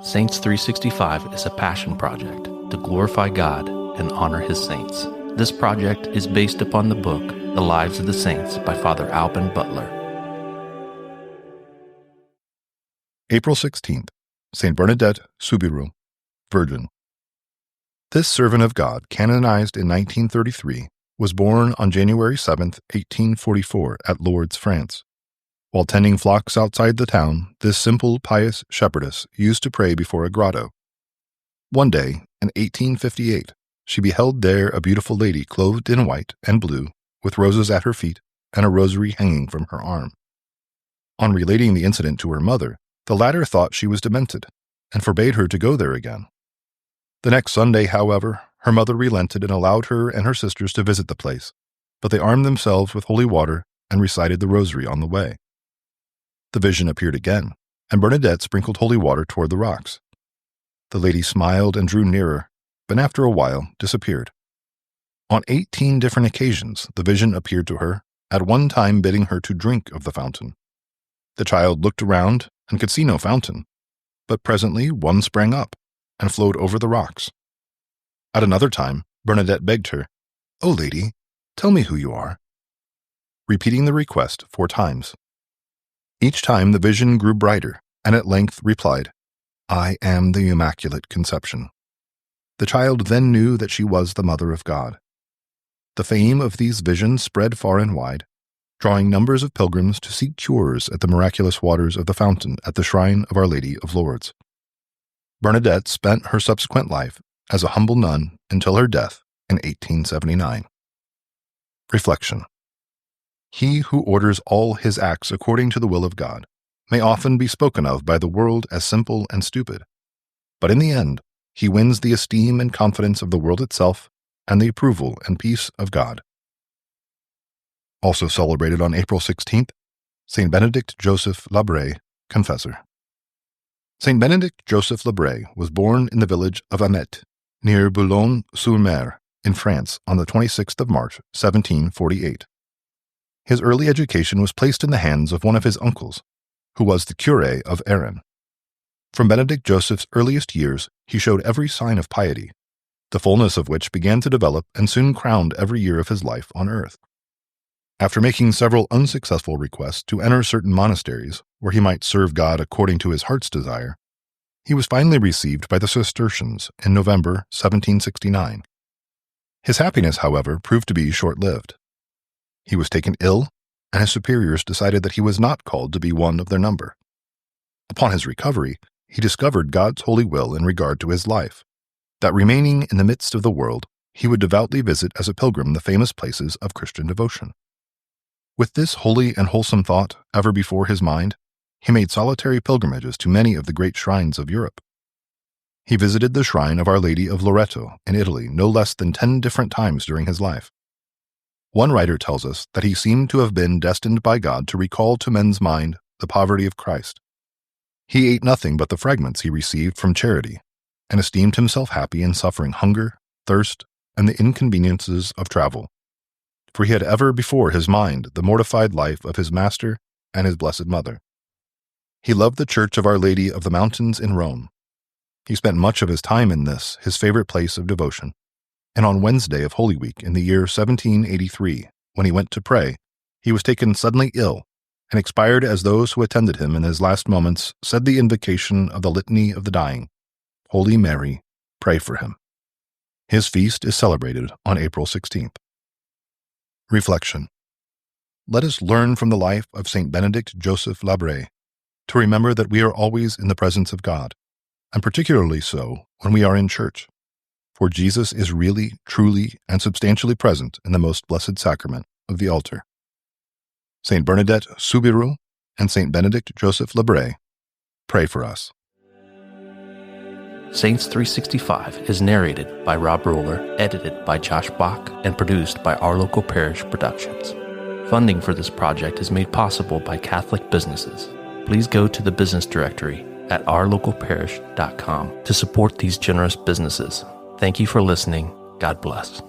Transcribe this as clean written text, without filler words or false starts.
Saints 365 is a passion project to glorify God and honor His saints. This project is based upon the book, The Lives of the Saints by Father Alban Butler. April 16th, St. Bernadette Soubirous, Virgin. This servant of God, canonized in 1933, was born on January 7, 1844, at Lourdes, France. While tending flocks outside the town, this simple, pious shepherdess used to pray before a grotto. One day, in 1858, she beheld there a beautiful lady clothed in white and blue, with roses at her feet and a rosary hanging from her arm. On relating the incident to her mother, the latter thought she was demented, and forbade her to go there again. The next Sunday, however, her mother relented and allowed her and her sisters to visit the place, but they armed themselves with holy water and recited the rosary on the way. The vision appeared again, and Bernadette sprinkled holy water toward the rocks. The lady smiled and drew nearer, but after a while disappeared. On 18 different occasions the vision appeared to her, at one time bidding her to drink of the fountain. The child looked around and could see no fountain, but presently one sprang up and flowed over the rocks. At another time, Bernadette begged her, "O lady, tell me who you are," repeating the request 4 times. Each time the vision grew brighter, and at length replied, "I am the Immaculate Conception." The child then knew that she was the Mother of God. The fame of these visions spread far and wide, drawing numbers of pilgrims to seek cures at the miraculous waters of the fountain at the shrine of Our Lady of Lourdes. Bernadette spent her subsequent life as a humble nun until her death in 1879. Reflection. He who orders all his acts according to the will of God may often be spoken of by the world as simple and stupid, but in the end, he wins the esteem and confidence of the world itself and the approval and peace of God. Also celebrated on April 16th, St. Benedict Joseph Labre, Confessor. St. Benedict Joseph Labre was born in the village of Amet, near Boulogne-sur-Mer, in France, on the 26th of March, 1748. His early education was placed in the hands of one of his uncles, who was the curé of Erin. From Benedict Joseph's earliest years, he showed every sign of piety, the fullness of which began to develop and soon crowned every year of his life on earth. After making several unsuccessful requests to enter certain monasteries where he might serve God according to his heart's desire, he was finally received by the Cistercians in November 1769. His happiness, however, proved to be short-lived. He was taken ill, and his superiors decided that he was not called to be one of their number. Upon his recovery, he discovered God's holy will in regard to his life, that remaining in the midst of the world, he would devoutly visit as a pilgrim the famous places of Christian devotion. With this holy and wholesome thought ever before his mind, he made solitary pilgrimages to many of the great shrines of Europe. He visited the shrine of Our Lady of Loreto in Italy no less than 10 different times during his life. One writer tells us that he seemed to have been destined by God to recall to men's mind the poverty of Christ. He ate nothing but the fragments he received from charity, and esteemed himself happy in suffering hunger, thirst, and the inconveniences of travel, for he had ever before his mind the mortified life of his Master and his Blessed Mother. He loved the Church of Our Lady of the Mountains in Rome. He spent much of his time in this, his favorite place of devotion, and on Wednesday of Holy Week in the year 1783, when he went to pray, he was taken suddenly ill and expired as those who attended him in his last moments said the invocation of the Litany of the Dying, Holy Mary, pray for him. His feast is celebrated on April 16th. Reflection. Let us learn from the life of St. Benedict Joseph Labre to remember that we are always in the presence of God, and particularly so when we are in church. For Jesus is really, truly, and substantially present in the most blessed sacrament of the altar. St. Bernadette Soubirous and St. Benedict Joseph Labre, pray for us. Saints 365 is narrated by Labre, edited by Josh Bach, and produced by Our Local Parish Productions. Funding for this project is made possible by Catholic businesses. Please go to the business directory at ourlocalparish.com to support these generous businesses. Thank you for listening. God bless.